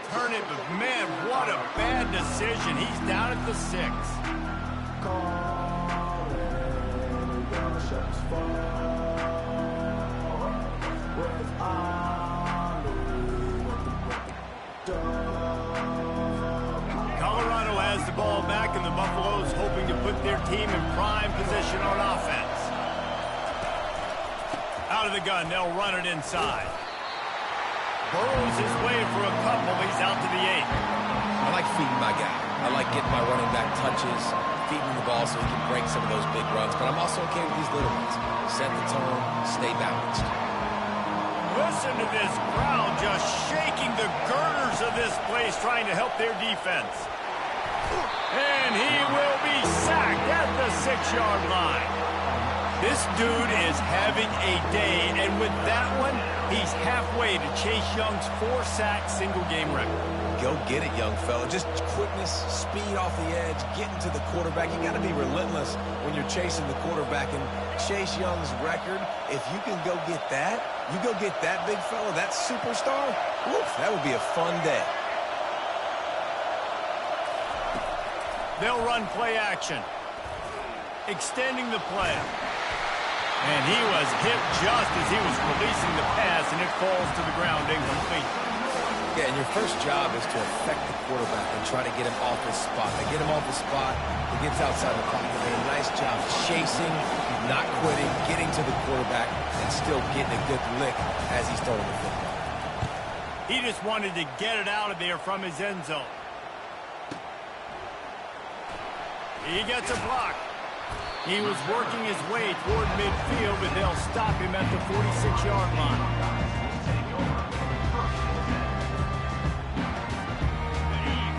return it, but man, what a bad decision. He's down at the 6. Colorado has the ball back, and the Buffaloes hoping to put their team in prime position on offense. Out of the gun, they'll run it inside. Burrows is waiting for a couple. He's out to the 8. I like feeding my guy. I like getting my running back touches, feeding the ball so he can break some of those big runs. But I'm also okay with these little ones. Set the tone, stay balanced. Listen to this crowd just shaking the girders of this place, trying to help their defense. And he will be sacked at the 6-yard line. This dude is having a day, and with that one, he's halfway to Chase Young's 4-sack single-game record. Go get it, young fella. Just quickness, speed off the edge, getting to the quarterback. You got to be relentless when you're chasing the quarterback. And Chase Young's record, if you can go get that, you go get that big fella, that superstar, woof, that would be a fun day. They'll run play action, extending the play. And he was hit just as he was releasing the pass, and it falls to the ground incomplete. Yeah, and your first job is to affect the quarterback and try to get him off his spot. They get him off his spot, he gets outside the pocket. They did a nice job chasing, not quitting, getting to the quarterback, and still getting a good lick as he's throwing the football. He just wanted to get it out of there from his end zone. He gets a block. He was working his way toward midfield, but they'll stop him at the 46-yard line.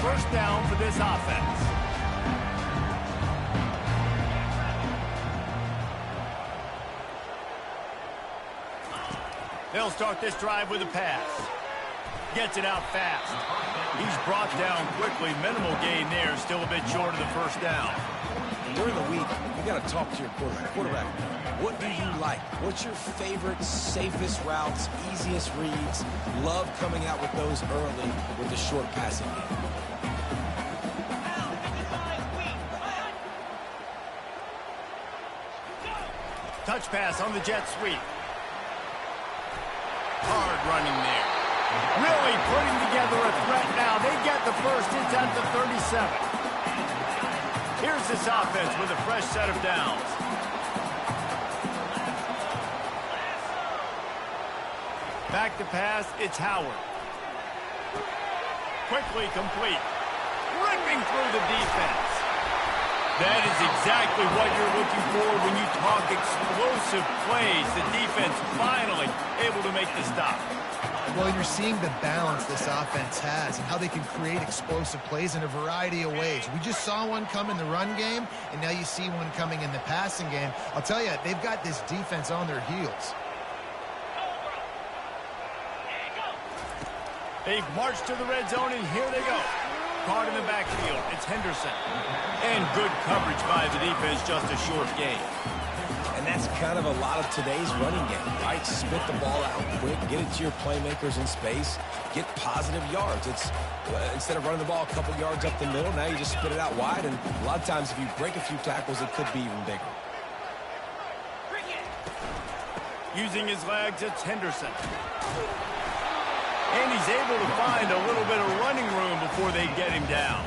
First down for this offense. They'll start this drive with a pass. Gets it out fast. He's brought down quickly. Minimal gain there. Still a bit short of the first down. During the week, you got to talk to your quarterback. What do you like? What's your favorite, safest routes, easiest reads? Love coming out with those early with the short passing game. Touch pass on the jet sweep. Hard running there. Really putting together a threat now. They get the first. It's at the 37. Here's this offense with a fresh set of downs. Back to pass, it's Howard. Quickly complete. Ripping through the defense. That is exactly what you're looking for when you talk explosive plays. The defense finally able to make the stop. Well, you're seeing the balance this offense has and how they can create explosive plays in a variety of ways. We just saw one come in the run game, and now you see one coming in the passing game. I'll tell you, they've got this defense on their heels. They've marched to the red zone, and here they go. Caught in the backfield. It's Henderson. And good coverage by the defense, just a short gain. And that's kind of a lot of today's running game, right? Spit the ball out quick, get it to your playmakers in space, get positive yards. It's instead of running the ball a couple yards up the middle, now you just spit it out wide, and a lot of times if you break a few tackles, it could be even bigger. Using his legs, it's Henderson. And he's able to find a little bit of running room before they get him down.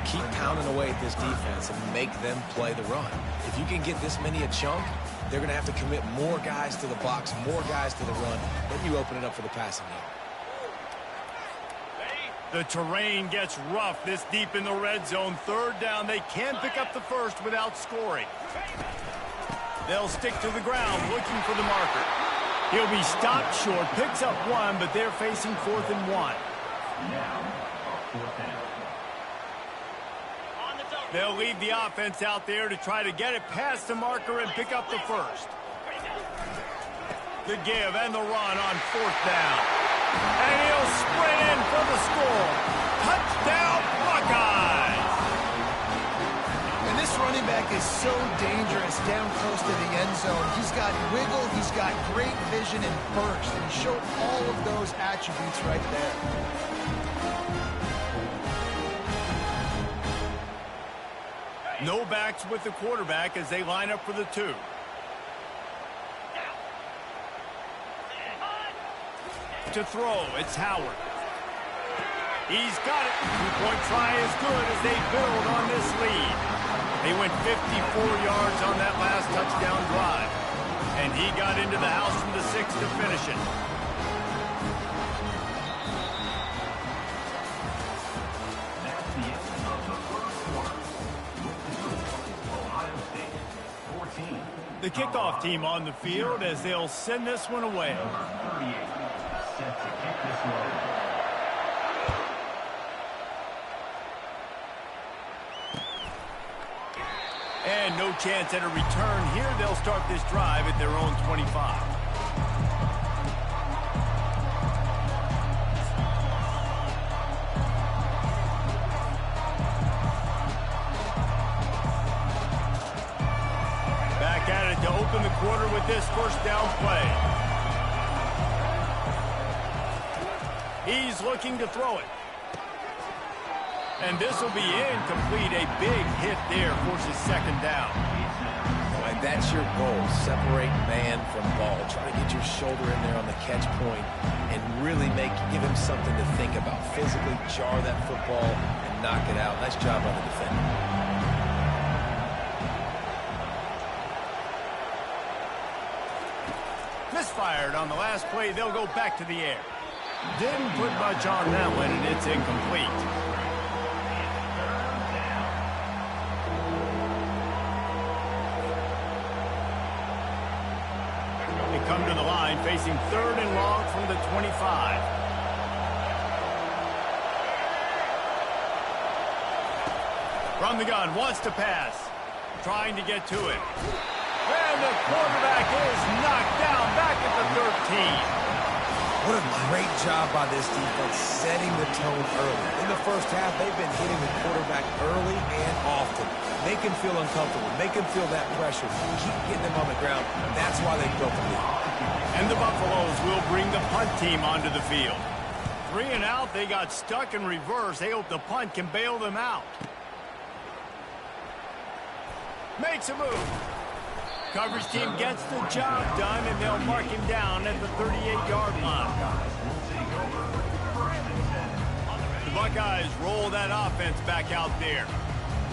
Keep pounding away at this defense and make them play the run. If you can get this many a chunk, they're going to have to commit more guys to the box, more guys to the run. Then you open it up for the passing game. The terrain gets rough this deep in the red zone. Third down, they can pick up the first without scoring. They'll stick to the ground looking for the marker. He'll be stopped short, picks up one, but they're facing 4th and 1. They'll leave the offense out there to try to get it past the marker and pick up the first. The give and the run on 4th down. And he'll sprint in for the score. Touchdown, Buckeyes! And this running back is so dangerous down close to the end zone. He's got wiggle, he's got great vision and burst, and he showed all of those attributes right there. No backs with the quarterback as they line up for the 2. To throw, it's Howard. He's got it. Two-point try is good as they build on this lead. They went 54 yards on that last touchdown drive. And he got into the house from the 6 to finish it. The kickoff team on the field as they'll send this one away. And no chance at a return here. They'll start this drive at their own 25. Back at it to open the quarter with this first down play. He's looking to throw it. And this will be incomplete. A big hit there forces second down. Like that's your goal. Separate man from ball. Try to get your shoulder in there on the catch point and really give him something to think about. Physically jar that football and knock it out. Nice job on the defender. Misfired on the last play. They'll go back to the air. Didn't put much on that one, and it's incomplete. Come to the line, facing 3rd and long from the 25. From the gun, wants to pass. Trying to get to it. And the quarterback is knocked down back at the 13. What a great job by this defense setting the tone early. In the first half, they've been hitting the quarterback early and often. Make him feel uncomfortable. Make him feel that pressure. Keep getting him on the ground. That's why they built the lead. And the Buffaloes will bring the punt team onto the field. 3 and out, they got stuck in reverse. They hope the punt can bail them out. Makes a move. Coverage team gets the job done, and they'll mark him down at the 38-yard line. The Buckeyes roll that offense back out there.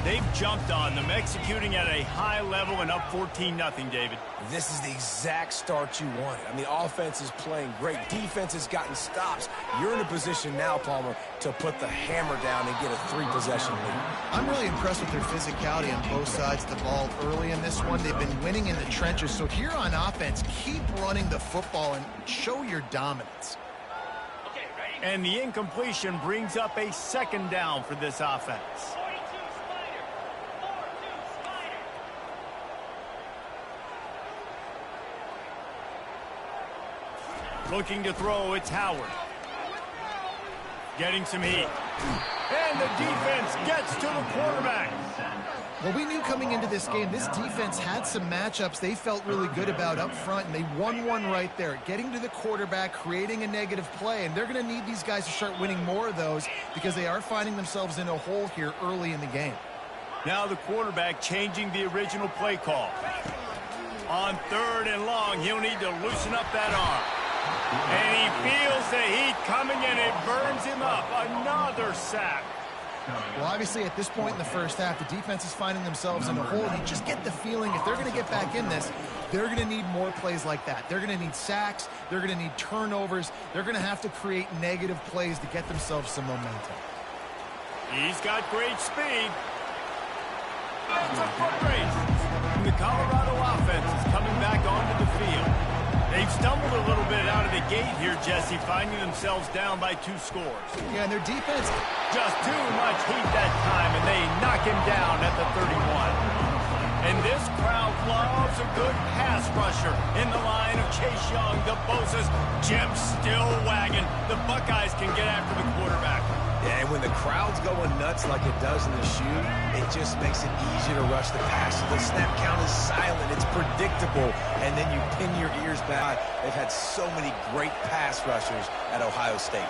They've jumped on them, executing at a high level and up 14-0, David. This is the exact start you wanted. I mean, offense is playing great. Defense has gotten stops. You're in a position now, Palmer, to put the hammer down and get a 3-possession lead. I'm really impressed with their physicality on both sides of the ball early in this one. They've been winning in the trenches. So here on offense, keep running the football and show your dominance. And the incompletion brings up a 2nd down for this offense. Looking to throw, it's Howard. Getting some heat. And the defense gets to the quarterback. Well, we knew coming into this game, this defense had some matchups they felt really good about up front, and they won one right there. Getting to the quarterback, creating a negative play, and they're going to need these guys to start winning more of those because they are finding themselves in a hole here early in the game. Now the quarterback changing the original play call. On 3rd and long, he'll need to loosen up that arm. And he feels the heat coming, and it burns him up. Another sack. Well, obviously, at this point in the first half, the defense is finding themselves in a hole. You just get the feeling if they're going to get back in this, they're going to need more plays like that. They're going to need sacks. They're going to need turnovers. They're going to have to create negative plays to get themselves some momentum. He's got great speed. It's a foot race. The Colorado offense is coming back onto the field. They've stumbled a little bit out of the gate here, Jesse, finding themselves down by 2 scores. Yeah, and their defense just too much heat that time, and they knock him down at the 31. And this crowd loves a good pass rusher in the line of Chase Young, the Bosa's. Jim's still wagging. The Buckeyes can get after the quarterback. Yeah, and when the crowd's going nuts like it does in the shoe, it just makes it easier to rush the passer. The snap count is silent. It's predictable. And then you pin your ears back. They've had so many great pass rushers at Ohio State.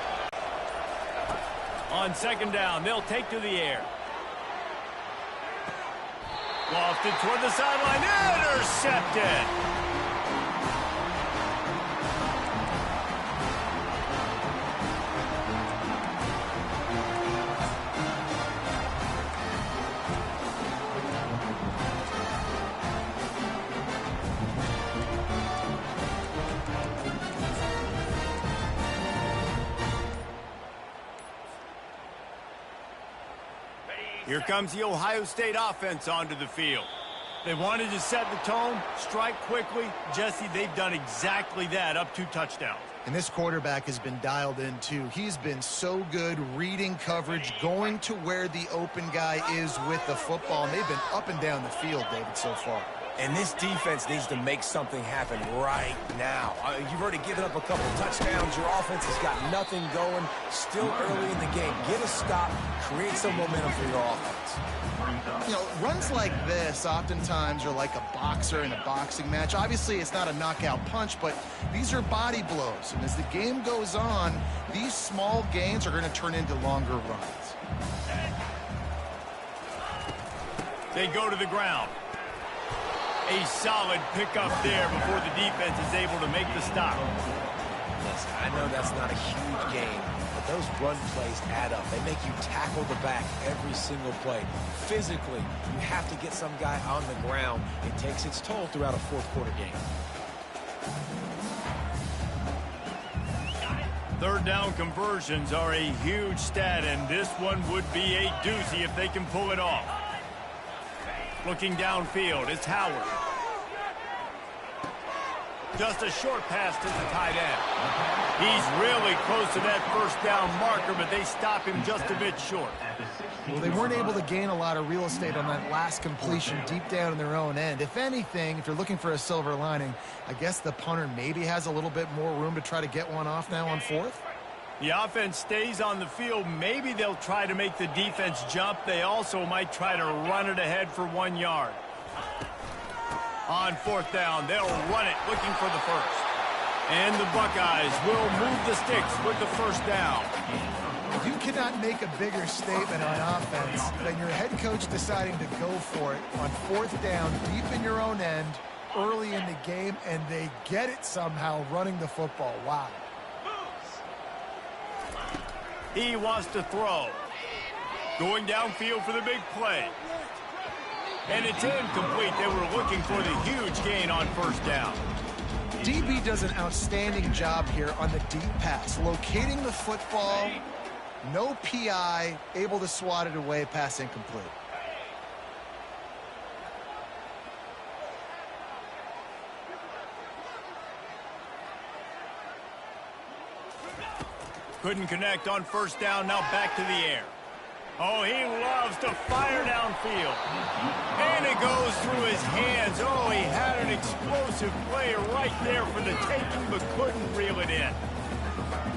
On second down, they'll take to the air. Lofted toward the sideline. Intercepted. Here comes the Ohio State offense onto the field. They wanted to set the tone, strike quickly. Jesse, they've done exactly that, up 2 touchdowns. And this quarterback has been dialed in, too. He's been so good reading coverage, going to where the open guy is with the football. And they've been up and down the field, David, so far. And this defense needs to make something happen right now. You've already given up a couple touchdowns. Your offense has got nothing going. Still early in the game. Get a stop. Create some momentum for your offense. You know, runs like this oftentimes are like a boxer in a boxing match. Obviously, it's not a knockout punch, but these are body blows. And as the game goes on, these small gains are going to turn into longer runs. They go to the ground. A solid pickup there before the defense is able to make the stop. Listen, I know that's not a huge game, but those run plays add up. They make you tackle the back every single play. Physically, you have to get some guy on the ground. It takes its toll throughout a fourth-quarter game. Third down conversions are a huge stat, and this one would be a doozy if they can pull it off. Looking downfield, it's Howard. Just a short pass to the tight end. He's really close to that first down marker, but they stop him just a bit short. Well, they weren't able to gain a lot of real estate on that last completion deep down in their own end. If anything, if you're looking for a silver lining, I guess the punter maybe has a little bit more room to try to get one off now on 4th. The offense stays on the field. Maybe they'll try to make the defense jump. They also might try to run it ahead for 1 yard. On 4th down, they'll run it looking for the first. And the Buckeyes will move the sticks with the first down. You cannot make a bigger statement on offense than your head coach deciding to go for it on 4th down, deep in your own end, early in the game, and they get it somehow running the football. Wow. He wants to throw. Going downfield for the big play. And it's incomplete. They were looking for the huge gain on first down. DB does an outstanding job here on the deep pass. Locating the football, no PI, able to swat it away, pass incomplete. Couldn't connect on first down, now back to the air. Oh, he loves to fire downfield. And it goes through his hands. Oh, he had an explosive play right there for the taking, but couldn't reel it in.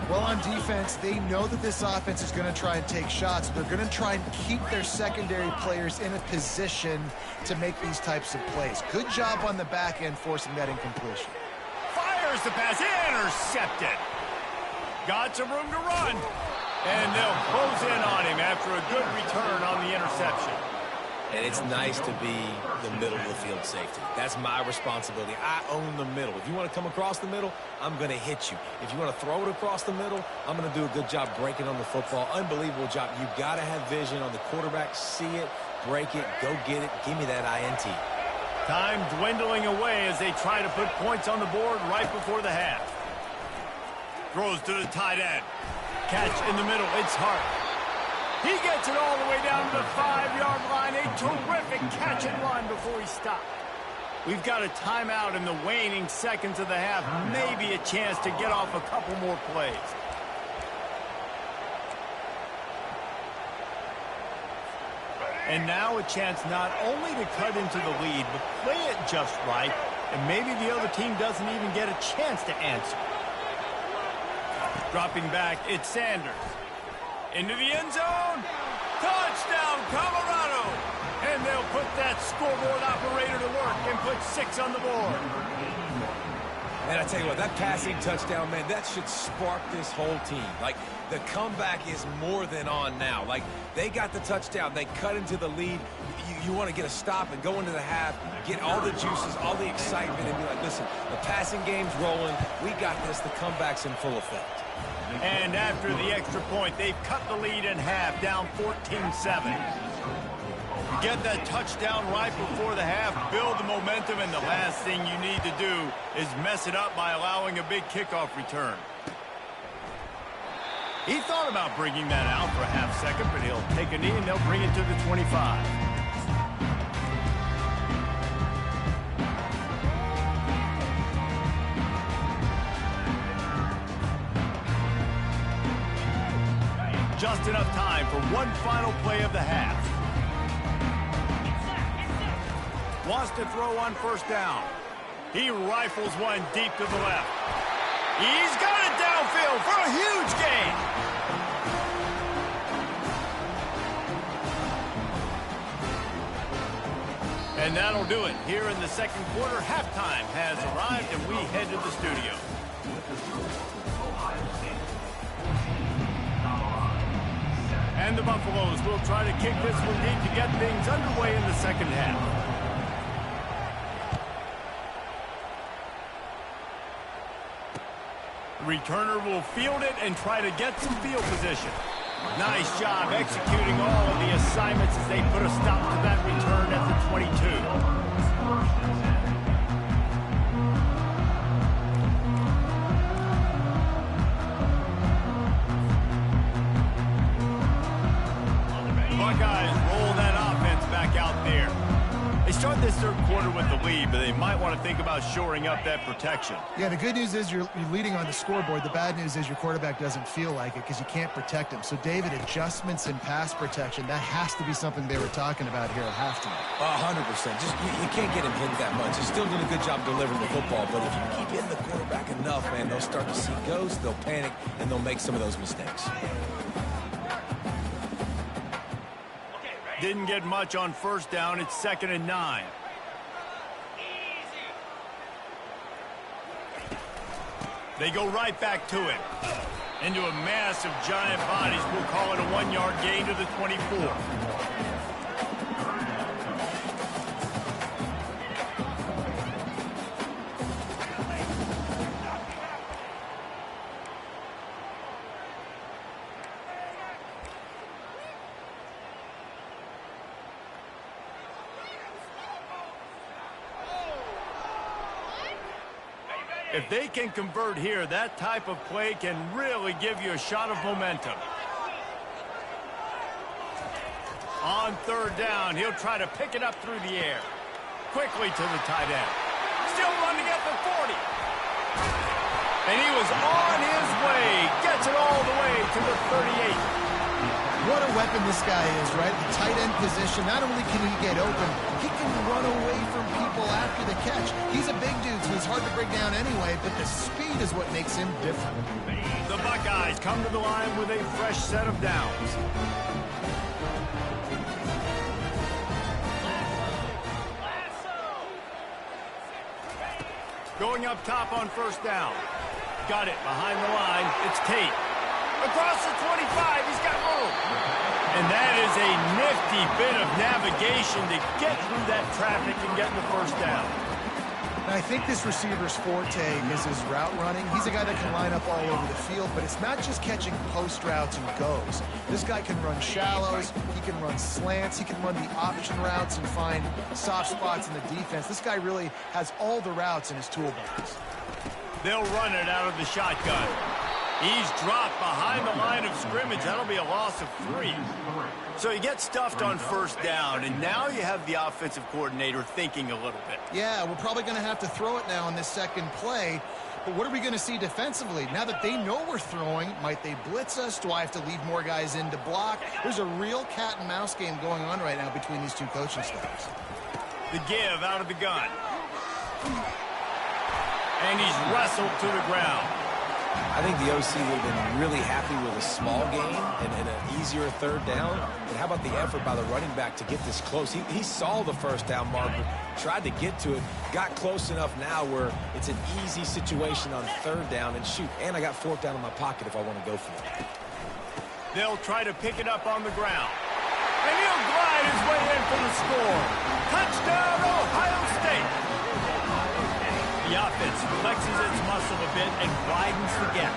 Well, on defense, they know that this offense is going to try and take shots. They're going to try and keep their secondary players in a position to make these types of plays. Good job on the back end forcing that incompletion. Fires the pass, intercepted. Got some room to run. And they'll close in on him after a good return on the interception. And it's nice to be the middle of the field safety. That's my responsibility. I own the middle. If you want to come across the middle, I'm going to hit you. If you want to throw it across the middle, I'm going to do a good job breaking on the football. Unbelievable job. You've got to have vision on the quarterback. See it, break it, go get it. Give me that INT. Time dwindling away as they try to put points on the board right before the half. Throws to the tight end. Catch in the middle. It's Hart. He gets it all the way down to the 5-yard line. A terrific catch and run before he stopped. We've got a timeout in the waning seconds of the half. Maybe a chance to get off a couple more plays. And now a chance not only to cut into the lead, but play it just right. And maybe the other team doesn't even get a chance to answer. Dropping back, it's Sanders. Into the end zone. Touchdown, Colorado. And they'll put that scoreboard operator to work and put 6 on the board. And I tell you what, that passing touchdown, man, that should spark this whole team. Like, the comeback is more than on now. Like, they got the touchdown. They cut into the lead. You want to get a stop and go into the half, get all the juices, all the excitement, and be like, listen, the passing game's rolling. We got this. The comeback's in full effect. And after the extra point, they've cut the lead in half, down 14-7. You get that touchdown right before the half, build the momentum, and the last thing you need to do is mess it up by allowing a big kickoff return. He thought about bringing that out for a half second, but he'll take a knee and they'll bring it to the 25. Just enough time for one final play of the half. Wants to throw on first down. He rifles one deep to the left. He's got it downfield for a huge gain. And that'll do it. Here in the second quarter, halftime has arrived, and we head to the studio. And the Buffaloes will try to kick this one deep to get things underway in the second half. Returner will field it and try to get some field position. Nice job executing all of the assignments as they put a stop to that return at the 22. Buckeyes roll that offense back out there. They start this third quarter with the lead, but they might want to think about shoring up that protection. Yeah, the good news is you're leading on the scoreboard. The bad news is your quarterback doesn't feel like it because you can't protect him. So, David, adjustments in pass protection, that has to be something they were talking about here at halftime. 100%. Just you can't get him hit that much. He's still doing a good job delivering the football, but if you keep hitting the quarterback enough, man, they'll start to see ghosts, they'll panic, and they'll make some of those mistakes. Didn't get much on first down. It's 2nd and 9. They go right back to it. Into a mass of giant bodies. We'll call it a 1-yard gain to the 24. If they can convert here, that type of play can really give you a shot of momentum. On third down, he'll try to pick it up through the air. Quickly to the tight end. Still running at the 40. And he was on his way. Gets it all the way to the 38. What a weapon this guy is, right? The tight end position, not only can he get open, he can run away from people after the catch. He's a big dude, so he's hard to bring down anyway, but the speed is what makes him different. The Buckeyes come to the line with a fresh set of downs. Going up top on first down. Got it behind the line. It's Tate. Across the 25, he's got room. And that is a nifty bit of navigation to get through that traffic and get the first down. And I think this receiver's forte is his route running. He's a guy that can line up all over the field, but it's not just catching post routes and goes. This guy can run shallows, he can run slants, he can run the option routes and find soft spots in the defense. This guy really has all the routes in his toolbox. They'll run it out of the shotgun. He's dropped behind the line of scrimmage. That'll be a loss of 3. So you get stuffed on first down, and now you have the offensive coordinator thinking a little bit. Yeah, we're probably going to have to throw it now on this second play. But what are we going to see defensively? Now that they know we're throwing, might they blitz us? Do I have to leave more guys in to block? There's a real cat and mouse game going on right now between these two coaching staffs. The give out of the gun. And he's wrestled to the ground. I think the OC would have been really happy with a small gain and an easier third down. And how about the effort by the running back to get this close? He saw the first down marker, tried to get to it, got close enough now where it's an easy situation on third down. And shoot, and I got fourth down in my pocket if I want to go for it. They'll try to pick it up on the ground. And he'll glide his way in for the score. Touchdown, Ohio State. The offense flexes its muscle a bit and widens the gap.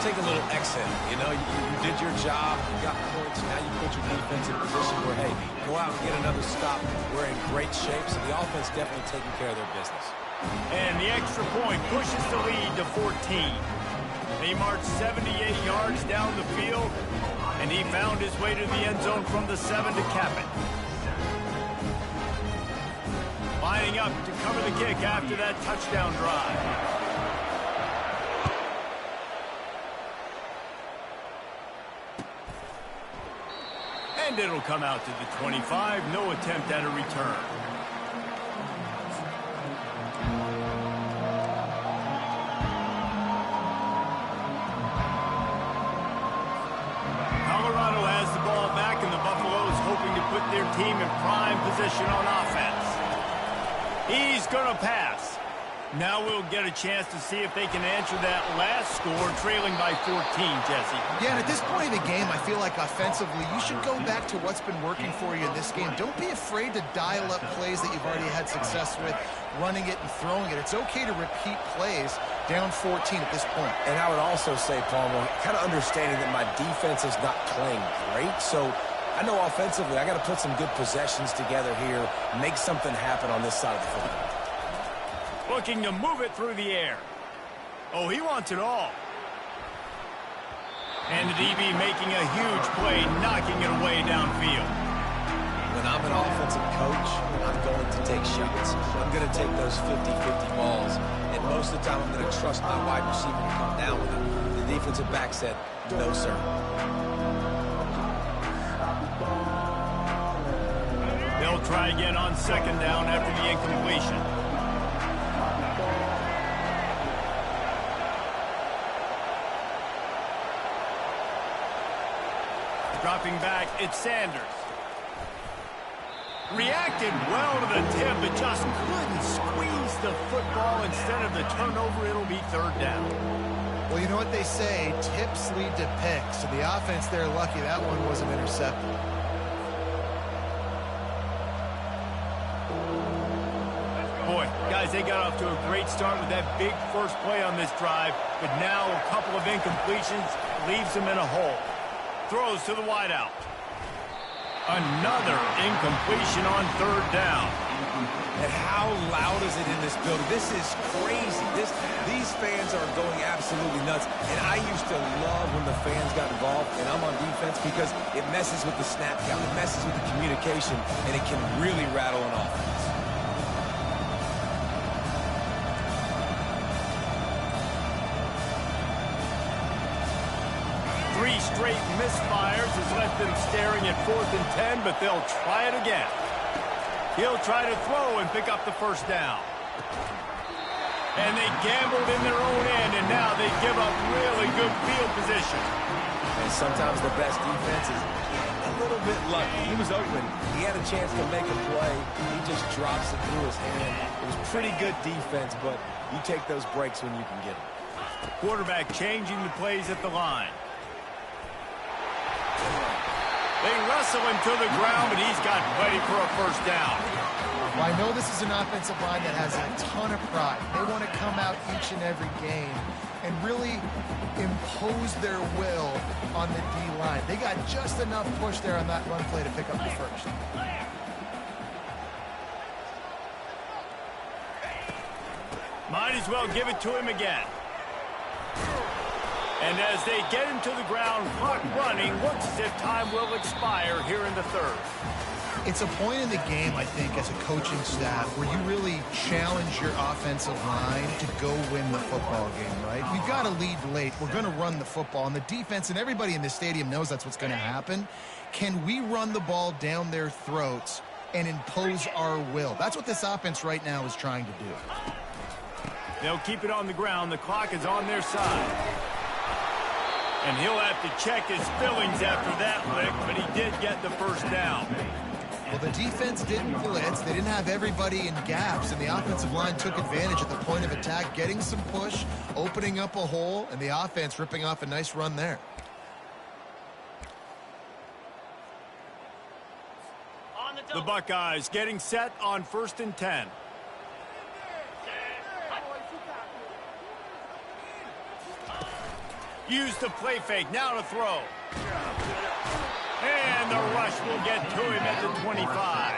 Take a little exit. You know, you did your job, you got points, now you put your defense in a position where, hey, go out and get another stop. We're in great shape, so the offense definitely taking care of their business. And the extra point pushes the lead to 14. They marched 78 yards down the field, and he found his way to the end zone from the 7 to cap it. Lining up to cover the kick after that touchdown drive. And it'll come out to the 25. No attempt at a return. Colorado has the ball back, and the Buffaloes hoping to put their team in prime position on offense. He's going to pass. Now we'll get a chance to see if they can answer that last score, trailing by 14, Jesse. Yeah, and at this point of the game, I feel like offensively, you should go back to what's been working for you in this game. Don't be afraid to dial up plays that you've already had success with, running it and throwing it. It's okay to repeat plays down 14 at this point. And I would also say, Palmer, kind of understanding that my defense is not playing great, so I know offensively I got to put some good possessions together here, make something happen on this side of the football. Looking to move it through the air. Oh, he wants it all. And the DB making a huge play, knocking it away downfield. When I'm an offensive coach, I'm going to take shots. I'm going to take those 50-50 balls, and most of the time I'm going to trust my wide receiver to come down with it. The defensive back said, no, sir. They'll try again on second down after the incompletion. Dropping back, it's Sanders. Reacted well to the tip, but just couldn't squeeze the football. Instead of the turnover, it'll be third down. Well, you know what they say, tips lead to picks. So the offense, they're lucky that one wasn't intercepted. Boy, guys, they got off to a great start with that big first play on this drive, but now a couple of incompletions leaves them in a hole. Throws to the wideout. Another incompletion on third down. And how loud is it in this building? This is crazy. These fans are going absolutely nuts. And I used to love when the fans got involved, and I'm on defense, because it messes with the snap count. It messes with the communication, and it can really rattle an offense. Three straight misfires has left them staring at 4th and 10, but they'll try it again. He'll try to throw and pick up the first down. And they gambled in their own end, and now they give up really good field position. And sometimes the best defense is a little bit lucky. He was open. He had a chance to make a play. He just drops it through his hand. It was pretty good defense, but you take those breaks when you can get them. Quarterback changing the plays at the line. They wrestle him to the ground, but he's got plenty for a first down. Well, I know this is an offensive line that has a ton of pride. They want to come out each and every game and really impose their will on the D-line. They got just enough push there on that run play to pick up the first. Might as well give it to him again. And as they get him to the ground, clock running, looks as if time will expire here in the third. It's a point in the game, I think, as a coaching staff, where you really challenge your offensive line to go win the football game, right? We've got to lead late. We're going to run the football. And the defense and everybody in the stadium knows that's what's going to happen. Can we run the ball down their throats and impose our will? That's what this offense right now is trying to do. They'll keep it on the ground. The clock is on their side. And he'll have to check his fillings after that lick, but he did get the first down. Well, the defense didn't blitz. They didn't have everybody in gaps, and the offensive line took advantage at the point of attack, getting some push, opening up a hole, and the offense ripping off a nice run there. The Buckeyes getting set on 1st and 10. Use the play fake, now to throw. And the rush will get to him at the 25.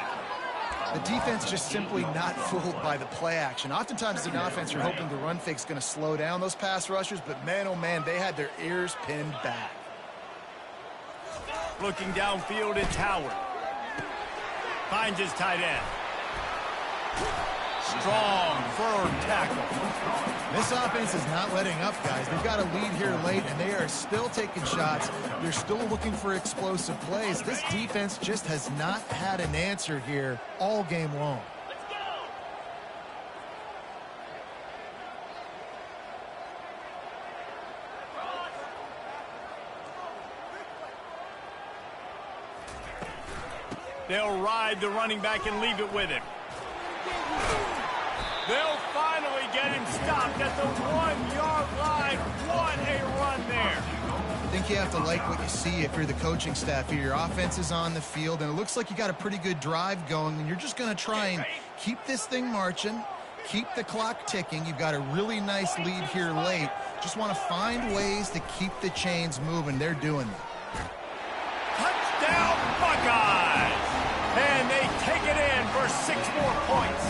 The defense just simply not fooled by the play action. Oftentimes, as an offense, you're hoping the run fake's going to slow down those pass rushers, but man, oh man, they had their ears pinned back. Looking downfield, it's Howard. Finds his tight end. Strong, firm tackle. This offense is not letting up, guys. They've got a lead here late, and they are still taking shots. They're still looking for explosive plays. This defense just has not had an answer here all game long. They'll ride the running back and leave it with him. They'll finally get him stopped at the 1-yard line. What a run there. I think you have to like what you see if you're the coaching staff here. Your offense is on the field, and it looks like you got a pretty good drive going, and you're just going to try and keep this thing marching, keep the clock ticking. You've got a really nice lead here late. Just want to find ways to keep the chains moving. They're doing it. Touchdown, Buckeyes! And they take it in for 6 more points.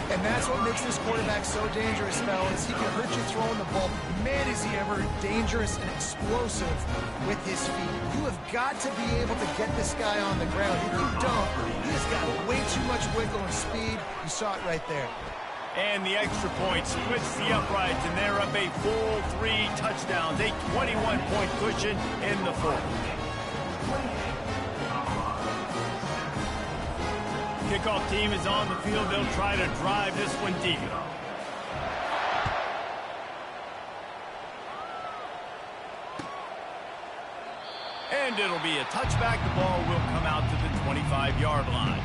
And that's what makes this quarterback so dangerous, fellas. He can hurt you throwing the ball. Man, is he ever dangerous and explosive with his feet. You have got to be able to get this guy on the ground. If you don't, he's got way too much wiggle and speed. You saw it right there. And the extra point splits the uprights, and they're up a full 3 touchdowns, a 21-point cushion in the 4th. Kickoff team is on the field. They'll try to drive this one deep. And it'll be a touchback. The ball will come out to the 25-yard line.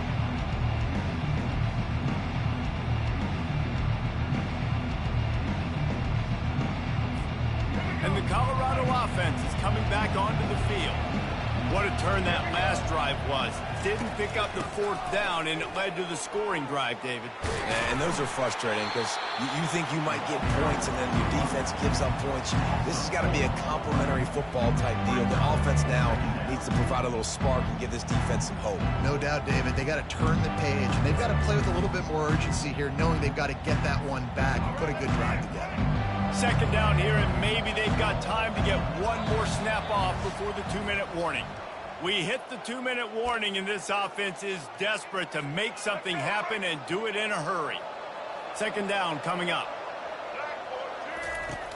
And the Colorado offense is coming back onto the field. What a turn that last drive was. Didn't pick up the 4th down, and it led to the scoring drive, David. And those are frustrating because you think you might get points and then your defense gives up points. This has got to be a complementary football type deal. The offense now needs to provide a little spark and give this defense some hope. No doubt, David. They got to turn the page, and they've got to play with a little bit more urgency here, knowing they've got to get that one back and put a good drive together. 2nd down here, and maybe they've got time to get one more snap off before the 2-minute warning. We hit the 2-minute warning, and this offense is desperate to make something happen and do it in a hurry. 2nd down coming up.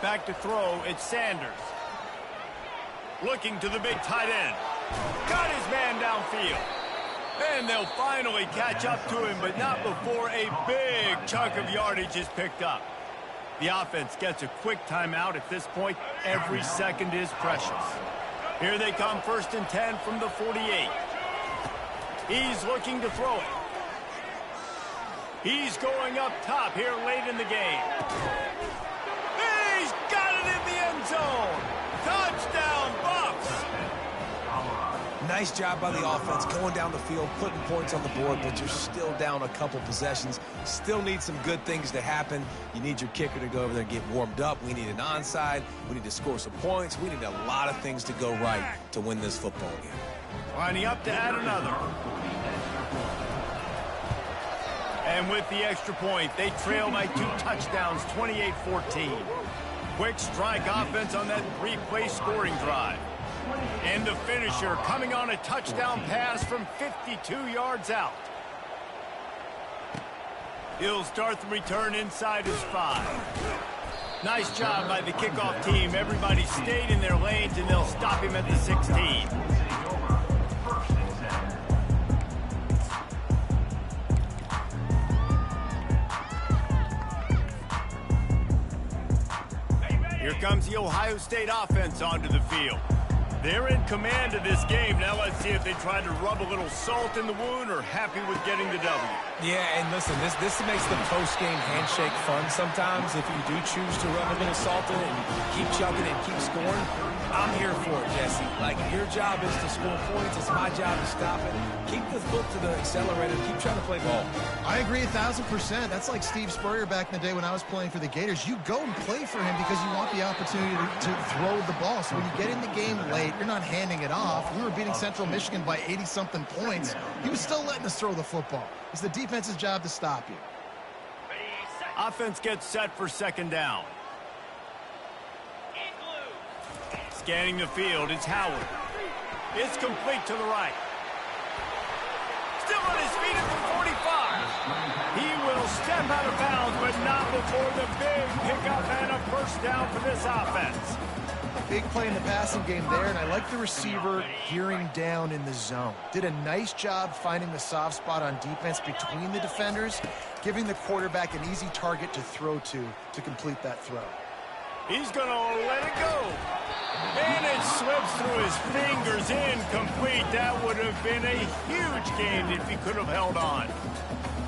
Back to throw, it's Sanders. Looking to the big tight end. Got his man downfield. And they'll finally catch up to him, but not before a big chunk of yardage is picked up. The offense gets a quick timeout. At this point, every second is precious. Here they come, 1st and 10 from the 48. He's looking to throw it. He's going up top here late in the game. He's got it in the end zone. Touchdown, Bucks. Nice job by the offense going down the field, putting points on the board, but you're still down a couple possessions. Still need some good things to happen. You need your kicker to go over there and get warmed up. We need an onside. We need to score some points. We need a lot of things to go right to win this football game. Lining up to add another. And with the extra point, they trail by 2 touchdowns, 28-14. Quick strike offense on that 3-play scoring drive. And the finisher coming on a touchdown pass from 52 yards out. He'll start the return inside his 5. Nice job by the kickoff team. Everybody stayed in their lanes, and they'll stop him at the 16. Here comes the Ohio State offense onto the field. They're in command of this game. Now let's see if they try to rub a little salt in the wound or happy with getting the W. Yeah, and listen, this makes the post-game handshake fun sometimes. If you do choose to rub a little salt in it and keep chugging and keep scoring, I'm here for it, Jesse. Like, your job is to score points. It's my job to stop it. Keep the foot to the accelerator. Keep trying to play ball. I agree 1,000%. That's like Steve Spurrier back in the day when I was playing for the Gators. You go and play for him because you want the opportunity to throw the ball. So when you get in the game late, you're not handing it off. We were beating Central Michigan by 80-something points. He was still letting us throw the football. It's the defense's job to stop you. Offense gets set for second down. Scanning the field, it's Howard. It's complete to the right. Still on his feet at the 45. He will step out of bounds, but not before the big pickup and a first down for this offense. Big play in the passing game there, and I like the receiver gearing down in the zone. Did a nice job finding the soft spot on defense between the defenders, giving the quarterback an easy target to throw to complete that throw. He's going to let it go. And it slips through his fingers, incomplete. That would have been a huge gain if he could have held on.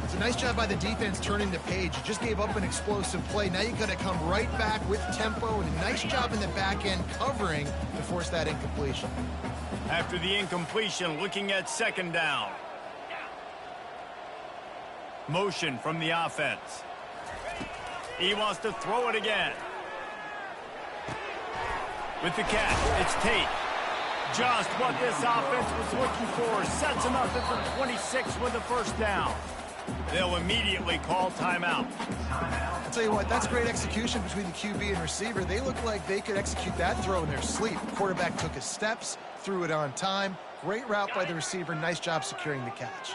It's a nice job by the defense turning the page. You just gave up an explosive play. Now you got to come right back with tempo, and a nice job in the back end covering to force that incompletion. After the incompletion, looking at second down. Motion from the offense. He wants to throw it again. With the catch, it's Tate. Just what this offense was looking for. Sets him up at the 26 with the first down. They'll immediately call timeout. I'll tell you what, that's great execution between the QB and receiver. They look like they could execute that throw in their sleep. The quarterback took his steps, threw it on time. Great route by the receiver. Nice job securing the catch.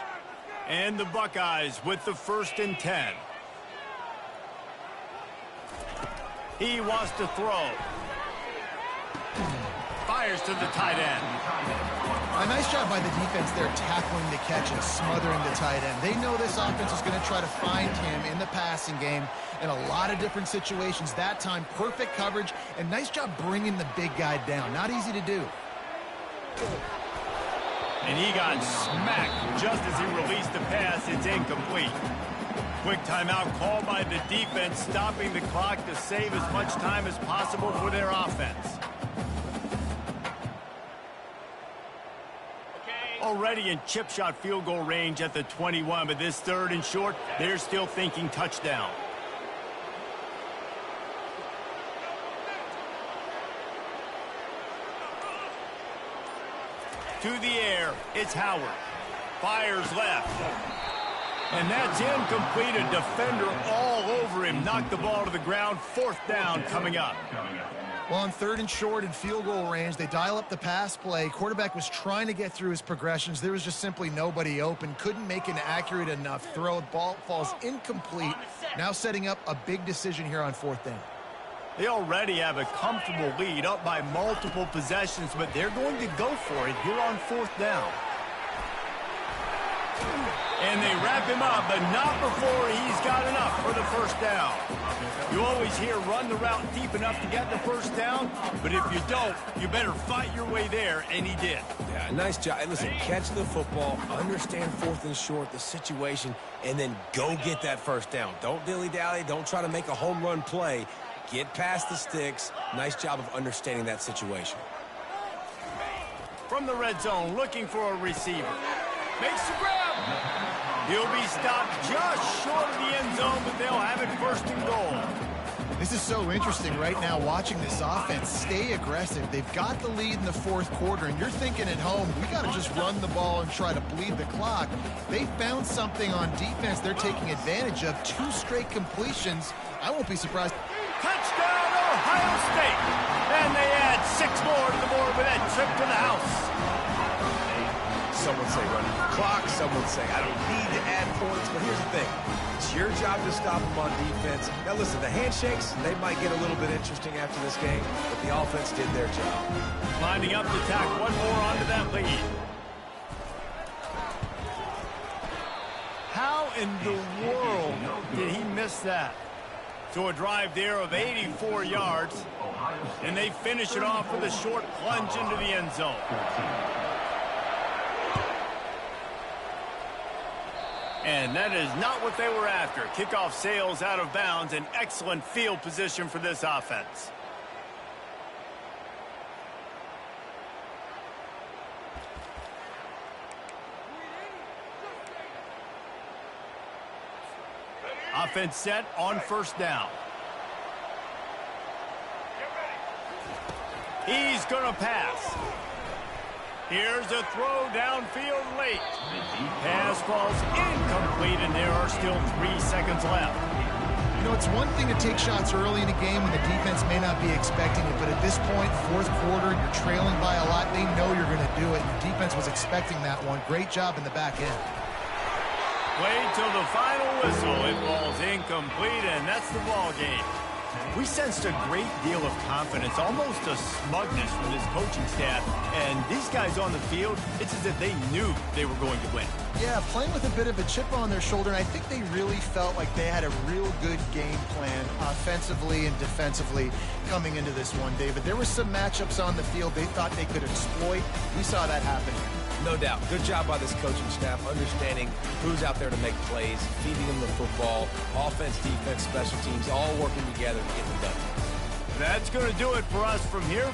And the Buckeyes with the 1st and 10. He wants to throw. Fires to the tight end. A nice job by the defense there tackling the catch and smothering the tight end. They know this offense is going to try to find him in the passing game in a lot of different situations. That time, perfect coverage, and nice job bringing the big guy down. Not easy to do. And he got smacked just as he released the pass. It's incomplete. Quick timeout called by the defense, stopping the clock to save as much time as possible for their offense. Already in chip shot field goal range at the 21, but this 3rd and short, they're still thinking touchdown. To the air, it's Howard. Fires left. And that's incomplete. A defender all over him. Knocked the ball to the ground. 4th down coming up. Well, on 3rd and short in field goal range, they dial up the pass play. Quarterback was trying to get through his progressions. There was just simply nobody open. Couldn't make an accurate enough throw. Ball falls incomplete. Now setting up a big decision here on 4th down. They already have a comfortable lead, up by multiple possessions, but they're going to go for it here on 4th down. And they wrap him up, but not before he's got enough for the 1st down. You always hear run the route deep enough to get the 1st down, but if you don't, you better fight your way there, and he did. Yeah, nice job. And listen, catch the football, understand 4th and short, the situation, and then go get that 1st down. Don't dilly-dally. Don't try to make a home run play. Get past the sticks. Nice job of understanding that situation. From the red zone, looking for a receiver. Makes the grab. He'll be stopped just short of the end zone, but they'll have it 1st and goal. This is so interesting right now, watching this offense stay aggressive. They've got the lead in the 4th quarter, and you're thinking at home, we got to just run the ball and try to bleed the clock. They found something on defense they're taking advantage of. 2 straight completions. I won't be surprised. Touchdown, Ohio State. And they add 6 more to the board with that trip to the house. Some would say running the clock. Some would say I don't need to add points. But here's the thing. It's your job to stop them on defense. Now, listen, the handshakes, they might get a little bit interesting after this game, but the offense did their job. Lining up to tack one more onto that lead. How in the world did he miss that? So a drive there of 84 yards, and they finish it off with a short plunge into the end zone. And that is not what they were after. Kickoff sails out of bounds, and excellent field position for this offense. Offense set on first down. He's going to pass. Here's a throw downfield late. Pass falls incomplete, and there are still 3 seconds left. You know, it's one thing to take shots early in a game when the defense may not be expecting it, but at this point, fourth quarter, you're trailing by a lot. They know you're going to do it, and the defense was expecting that one. Great job in the back end. Wait till the final whistle. It falls incomplete, and that's the ball game. We sensed a great deal of confidence, almost a smugness from this coaching staff. And these guys on the field, it's as if they knew they were going to win. Yeah, playing with a bit of a chip on their shoulder, and I think they really felt like they had a real good game plan offensively and defensively coming into this one, David. There were some matchups on the field they thought they could exploit. We saw that happen. No doubt. Good job by this coaching staff, understanding who's out there to make plays, feeding them the football, offense, defense, special teams, all working together to get them done. That's going to do it for us from here.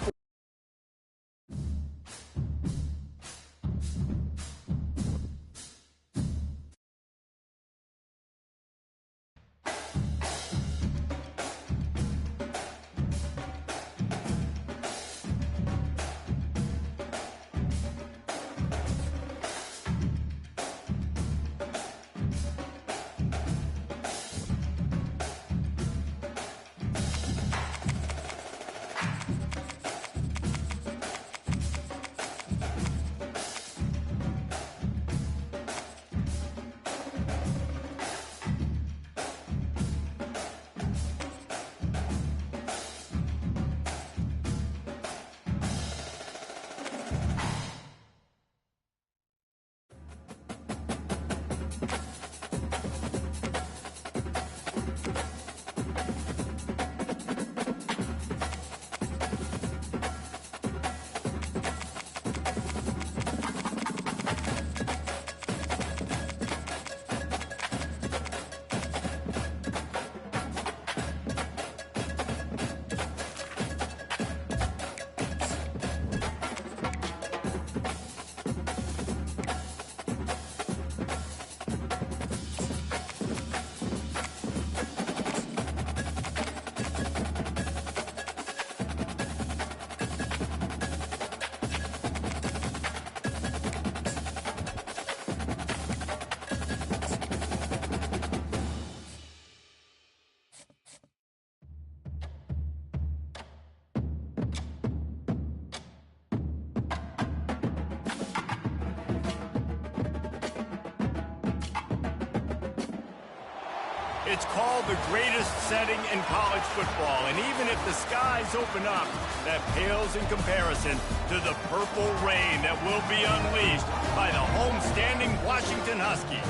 It's called the greatest setting in college football, and even if the skies open up, that pales in comparison to the purple rain that will be unleashed by the homestanding Washington Huskies.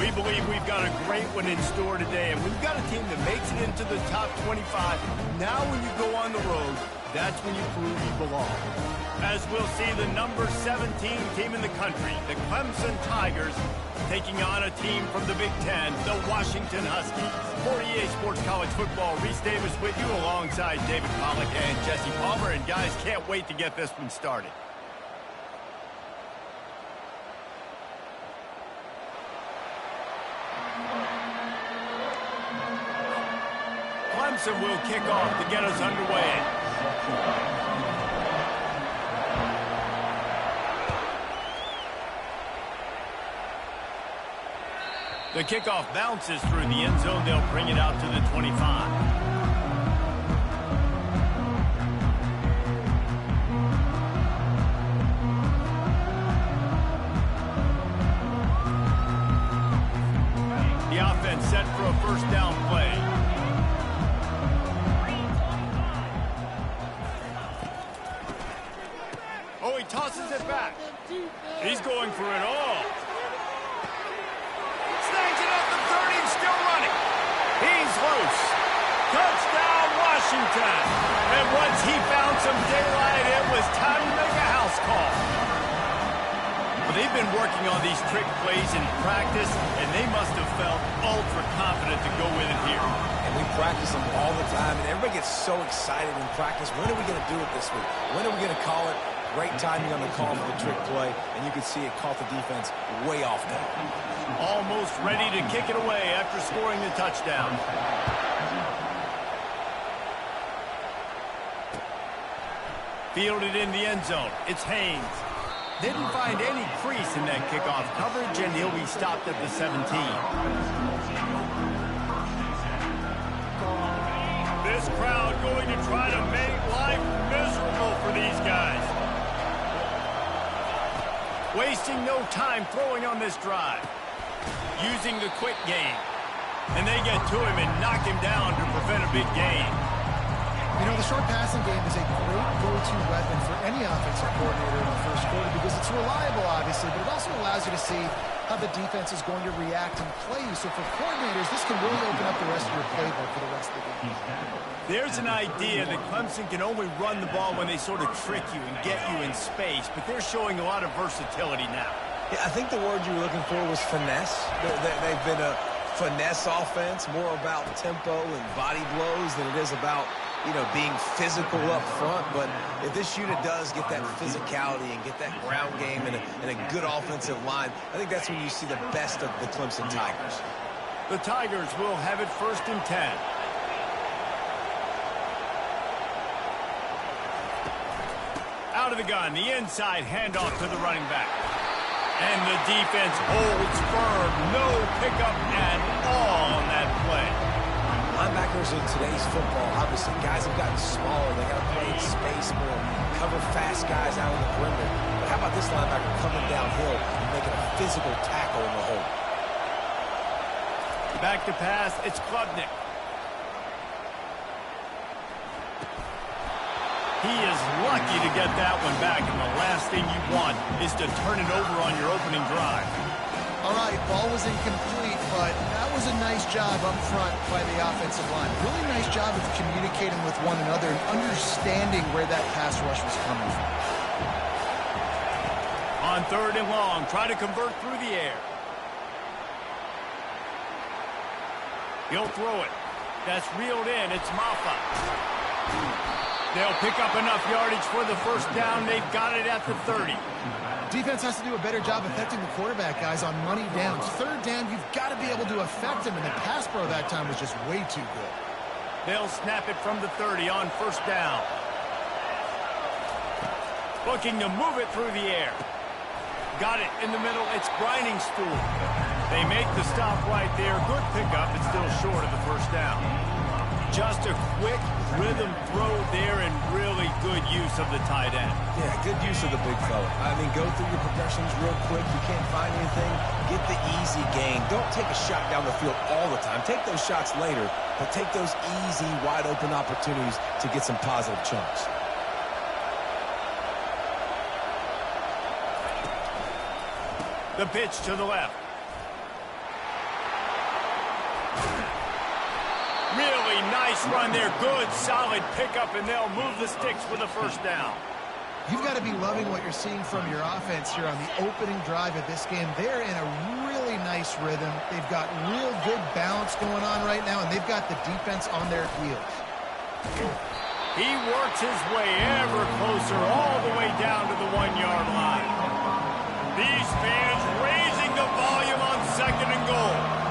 We believe we've got a great one in store today, and we've got a team that makes it into the top 25. Now when you go on the road, that's when you prove you belong. As we'll see the number 17 team in the country, the Clemson Tigers, taking on a team from the Big Ten, the Washington Huskies. For EA Sports College Football, Reese Davis with you alongside David Pollack and Jesse Palmer. And guys, can't wait to get this one started. Clemson will kick off to get us underway. The kickoff bounces through the end zone. They'll bring it out to the 25. The offense set for a first down play. Oh, he tosses it back. He's going for it all. Snags it at the 30 and still running. He's loose. Washington. And once he found some daylight, it was time to make a house call. Well, they've been working on these trick plays in practice, and they must have felt ultra confident to go with it here. And we practice them all the time, and everybody gets so excited in practice. When are we going to do it this week? When are we going to call it? Great timing on the call for the trick play, and you can see it caught the defense way off there. Almost ready to kick it away after scoring the touchdown. Fielded in the end zone. It's Haynes. Didn't find any crease in that kickoff coverage, and he'll be stopped at the 17. This crowd going to try to make life miserable for these guys. Wasting no time throwing on this drive. Using the quick game. And they get to him and knock him down to prevent a big gain. You know, the short passing game is a great go-to weapon for any offensive coordinator in the first quarter because it's reliable, obviously, but it also allows you to see how the defense is going to react and play you. So for coordinators, this can really open up the rest of your playbook for the rest of the game. There's an idea that Clemson can only run the ball when they sort of trick you and get you in space, but they're showing a lot of versatility now. Yeah, I think the word you were looking for was finesse. They've been a finesse offense, more about tempo and body blows than it is about, you know, being physical up front. But if this unit does get that physicality and get that ground game and a good offensive line, I think that's when you see the best of the Clemson Tigers. The Tigers will have it 1st and 10. Out of the gun, the inside handoff to the running back. And the defense holds firm. No pickup at all on that play. Linebackers in today's football, obviously, guys have gotten smaller. They got to play in space more, cover fast guys out on the perimeter. But how about this linebacker coming downhill and making a physical tackle in the hole? Back to pass, it's Klubnik. He is lucky to get that one back, and the last thing you want is to turn it over on your opening drive. All right, ball was incomplete, but that was a nice job up front by the offensive line. Really nice job of communicating with one another and understanding where that pass rush was coming from. On 3rd and long, try to convert through the air. He'll throw it. That's reeled in. It's Maffa. They'll pick up enough yardage for the 1st down. They've got it at the 30. Defense has to do a better job affecting the quarterback, guys, on money downs. 3rd down, you've got to be able to affect him, and the pass pro that time was just way too good. They'll snap it from the 30 on 1st down. Looking to move it through the air. Got it in the middle. It's Grinding Stool. They make the stop right there. Good pickup. It's still short of the 1st down. Just a quick rhythm throw there and really good use of the tight end. Yeah, good use of the big fella. I mean, go through your progressions real quick. You can't find anything. Get the easy gain. Don't take a shot down the field all the time. Take those shots later, but take those easy, wide-open opportunities to get some positive chunks. The pitch to the left. Really nice run there. Good, solid pickup, and they'll move the sticks for the 1st down. You've got to be loving what you're seeing from your offense here on the opening drive of this game. They're in a really nice rhythm. They've got real good balance going on right now, and they've got the defense on their heels. He works his way ever closer all the way down to the 1-yard line. These fans raising the volume on 2nd and goal.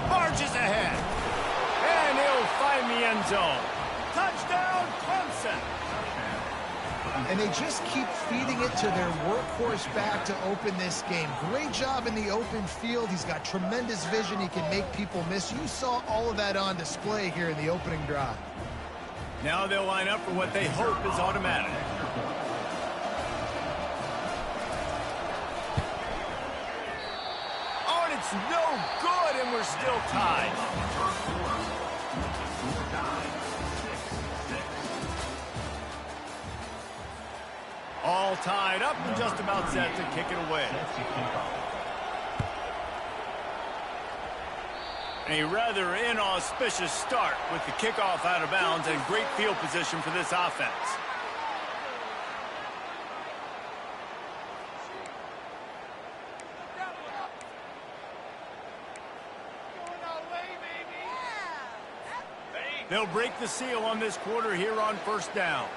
Marches ahead. And he'll find the end zone. Touchdown, Clemson. And they just keep feeding it to their workhorse back to open this game. Great job in the open field. He's got tremendous vision. He can make people miss. You saw all of that on display here in the opening drive. Now they'll line up for what they hope is automatic. Oh, and it's no good, and we're still tied. All tied up and just about set to kick it away. A rather inauspicious start with the kickoff out of bounds and great field position for this offense. They'll break the seal on this quarter here on first down.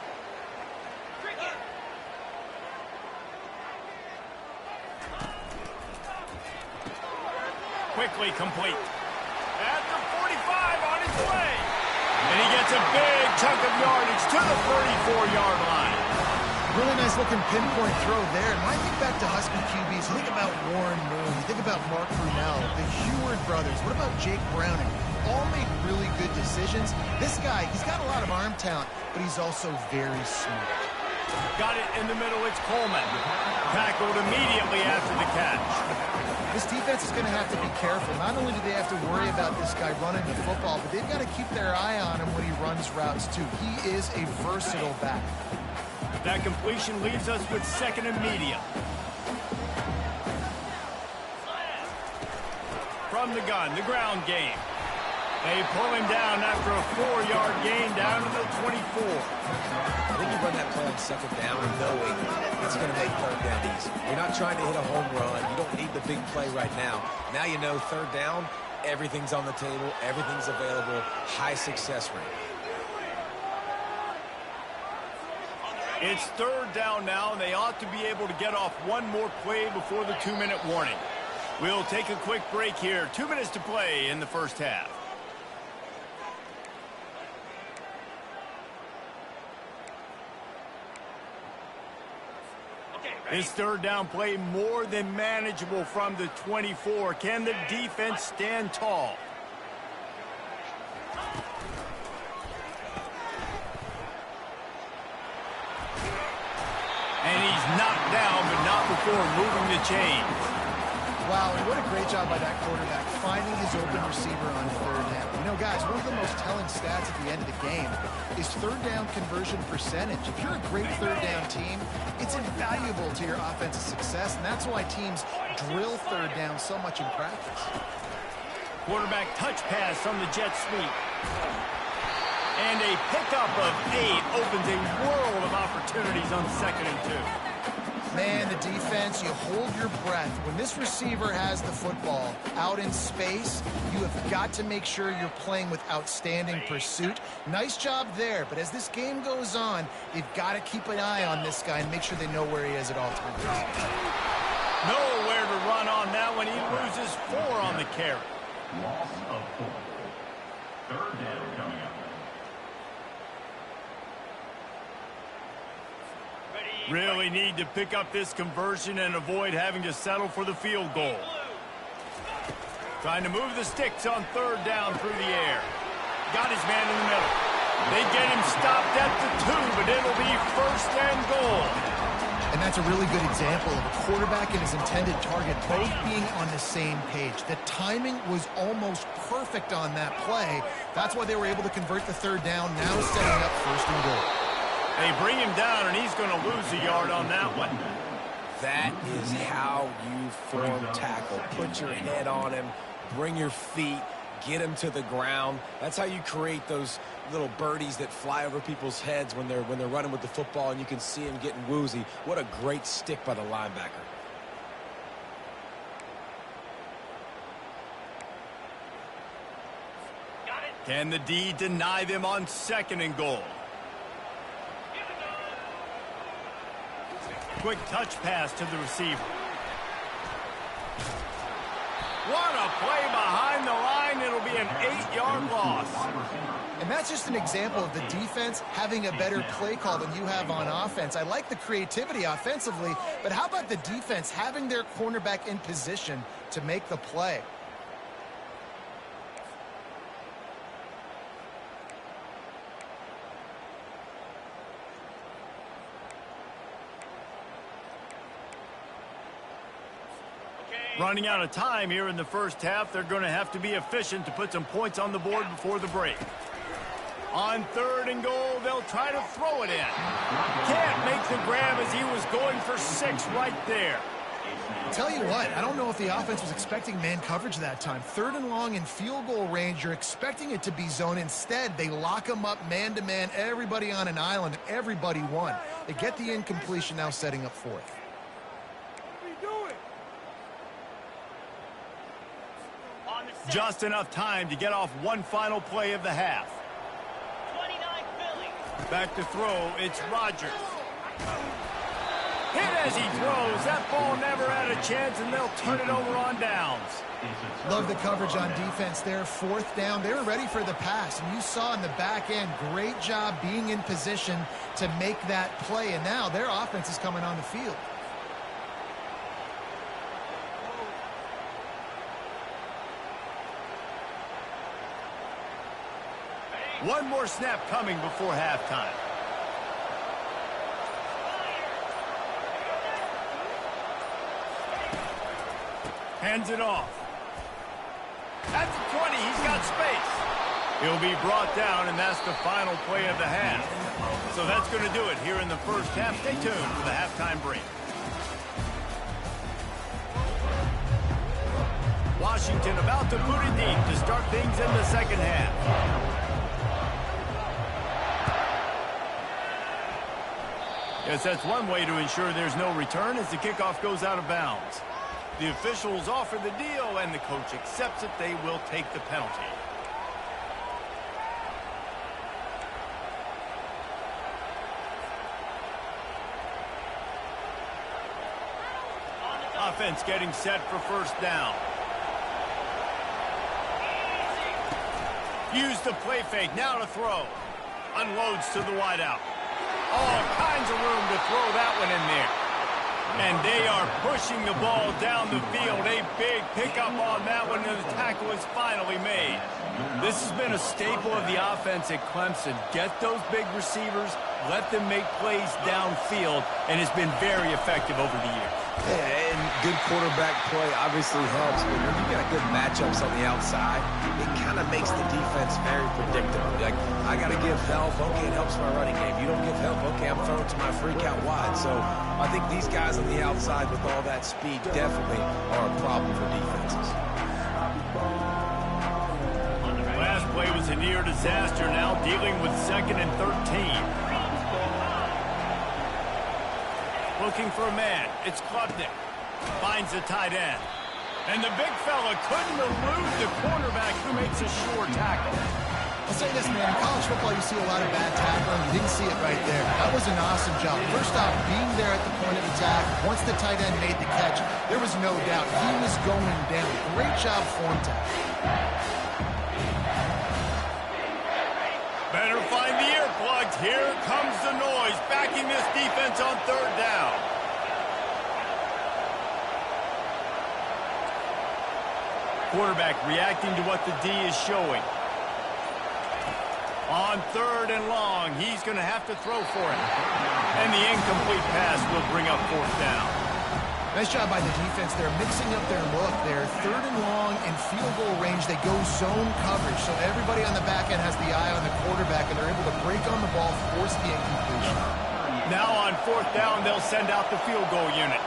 Quickly complete. At the 45 on his way. And he gets a big chunk of yardage to the 34-yard line. Really nice looking pinpoint throw there. And when I think back to Husky QBs, you think about Warren Moon, you think about Mark Brunell, the Heward brothers. What about Jake Browning? All made really good decisions. This guy, he's got a lot of arm talent, but he's also very smart. Got it in the middle. It's Coleman. Tackled immediately after the catch. This defense is going to have to be careful. Not only do they have to worry about this guy running the football, but they've got to keep their eye on him when he runs routes too. He is a versatile back. That completion leaves us with second and medium. From the gun, the ground game. They pull him down after a 4-yard gain down to the 24. I think you run that play on second down knowing it's going to make third down easy. You're not trying to hit a home run. You don't need the big play right now. Now you know third down, everything's on the table, everything's available, high success rate. It's third down now, and they ought to be able to get off one more play before the 2-minute warning. We'll take a quick break here. 2 minutes to play in the first half. This third down play more than manageable from the 24. Can the defense stand tall? And he's knocked down, but not before moving the chain. Wow, and what a great job by that quarterback, finding his open receiver on third down. You know, guys, one of the most telling stats at the end of the game is third down conversion percentage. If you're a great third down team, it's invaluable to your offensive success, and that's why teams drill third down so much in practice. Quarterback touch pass on the jet sweep. And a pickup of 8 opens a world of opportunities on 2nd and 2. Man, the defense, you hold your breath. When this receiver has the football out in space, you have got to make sure you're playing with outstanding pursuit. Nice job there, but as this game goes on, they've got to keep an eye on this guy and make sure they know where he is at all times. Nowhere to run on that one. He loses 4 on the carry. Loss of 4. Third down coming up. Really need to pick up this conversion and avoid having to settle for the field goal. Trying to move the sticks on third down through the air. Got his man in the middle. They get him stopped at the 2, but it'll be 1st and goal. And that's a really good example of a quarterback and his intended target both being on the same page. The timing was almost perfect on that play. That's why they were able to convert the third down, now setting up 1st and goal. They bring him down, and he's going to lose a yard on that one. That is how you form tackle. Put your head on him, bring your feet, get him to the ground. That's how you create those little birdies that fly over people's heads when they're running with the football, and you can see him getting woozy. What a great stick by the linebacker. Can the D deny them on 2nd and goal? Quick touch pass to the receiver. What a play behind the line. It'll be an 8-yard loss. And that's just an example of the defense having a better play call than you have on offense. I like the creativity offensively, but how about the defense having their cornerback in position to make the play? Running out of time here in the first half, they're going to have to be efficient to put some points on the board before the break. On 3rd and goal, they'll try to throw it in. Can't make the grab as he was going for 6 right there. Tell you what, I don't know if the offense was expecting man coverage that time. 3rd and long in field goal range, you're expecting it to be zone. Instead, they lock them up man-to-man, everybody on an island, everybody won. They get the incompletion, now setting up 4th. Just enough time to get off one final play of the half. 29 Philly. Back to throw, it's Rodgers. Hit as he throws. That ball never had a chance, and they'll turn it over on downs. Love the coverage on defense there. 4th down. They were ready for the pass, and you saw in the back end, great job being in position to make that play, and now their offense is coming on the field. One more snap coming before halftime. Hands it off. At the 20, he's got space. He'll be brought down, and that's the final play of the half. So that's going to do it here in the first half. Stay tuned for the halftime break. Washington about to put it deep to start things in the second half. Yes, that's one way to ensure there's no return as the kickoff goes out of bounds. The officials offer the deal, and the coach accepts it. They will take the penalty. Offense getting set for first down. Use the play fake, now to throw. Unloads to the wideout. All kinds of room to throw that one in there. And they are pushing the ball down the field. A big pickup on that one, and the tackle is finally made. This has been a staple of the offense at Clemson. Get those big receivers, let them make plays downfield, and it's been very effective over the years. Yeah, and good quarterback play obviously helps, but when you got good matchups on the outside, it kind of makes the defense very predictable. Like, I got to give help. Okay, it helps my running game. You don't give help. Okay, I'm throwing to my freak out wide. So I think these guys on the outside with all that speed definitely are a problem for defenses. Last play was a near disaster, now dealing with 2nd and 13. Looking for a man. It's Klubnik. Finds the tight end. And the big fella couldn't elude the cornerback who makes a sure tackle. I'll say this, man. In college football, you see a lot of bad tackling. You didn't see it right there. That was an awesome job. First off, being there at the point of attack. Once the tight end made the catch, there was no doubt he was going down. Great job form tackle. Better find the earplugs. Here comes the noise, backing this defense on 3rd down. Quarterback reacting to what the D is showing. On 3rd and long, he's going to have to throw for it. And the incomplete pass will bring up 4th down. Nice job by the defense. They're mixing up their look. They're 3rd and long in field goal range. They go zone coverage, so everybody on the back end has the eye on the quarterback, and they're able to break on the ball, force the incompletion. Now on 4th down, they'll send out the field goal unit.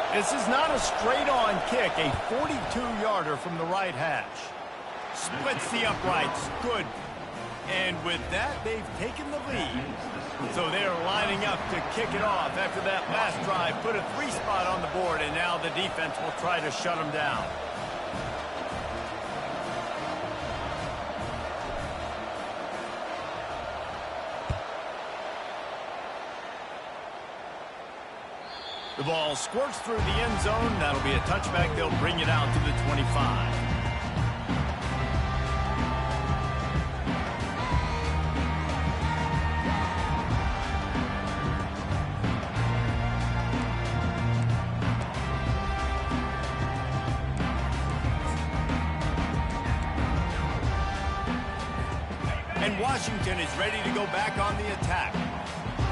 This is not a straight-on kick, a 42-yarder from the right hash. Splits the uprights. Good. And with that, they've taken the lead. So they're lining up to kick it off after that last drive. Put a 3 spot on the board, and now the defense will try to shut them down. The ball squirts through the end zone. That'll be a touchback. They'll bring it out to the 25. And Washington is ready to go back on the attack.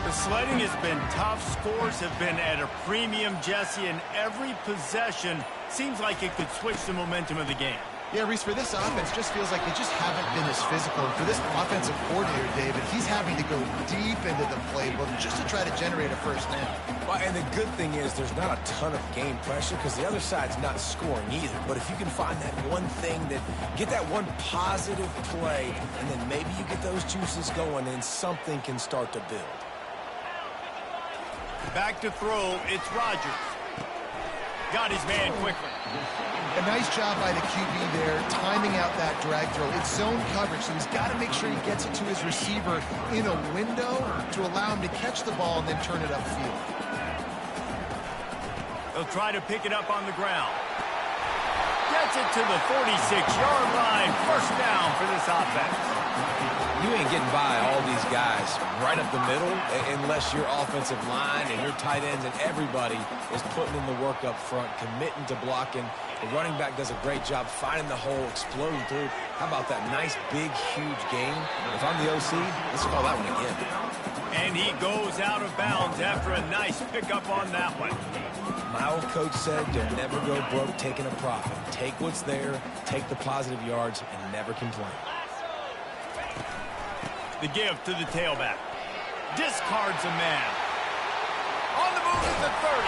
The sledding has been tough. Scores have been at a premium, Jesse, and every possession seems like it could switch the momentum of the game. Yeah, Reese, for this offense, just feels like they just haven't been as physical. And for this offensive coordinator, David, he's having to go deep into the playbook just to try to generate a first down. Well, and the good thing is there's not a ton of game pressure because the other side's not scoring either. But if you can find that one thing, get that one positive play, and then maybe you get those juices going, and something can start to build. Back to throw, it's Rodgers. Got his man quickly. A nice job by the QB there, timing out that drag throw. It's zone coverage, so he's got to make sure he gets it to his receiver in a window to allow him to catch the ball and then turn it upfield. They'll try to pick it up on the ground. Gets it to the 46-yard line. First down for this offense. You ain't getting by all these guys right up the middle unless your offensive line and your tight ends and everybody is putting in the work up front, committing to blocking. The running back does a great job finding the hole, exploding through. How about that nice, big, huge gain? If I'm the OC, let's call that one again. And he goes out of bounds after a nice pickup on that one. My old coach said you'll never go broke taking a profit. Take what's there, take the positive yards, and never complain. The give to the tailback. Discards a man. On the move is the 30.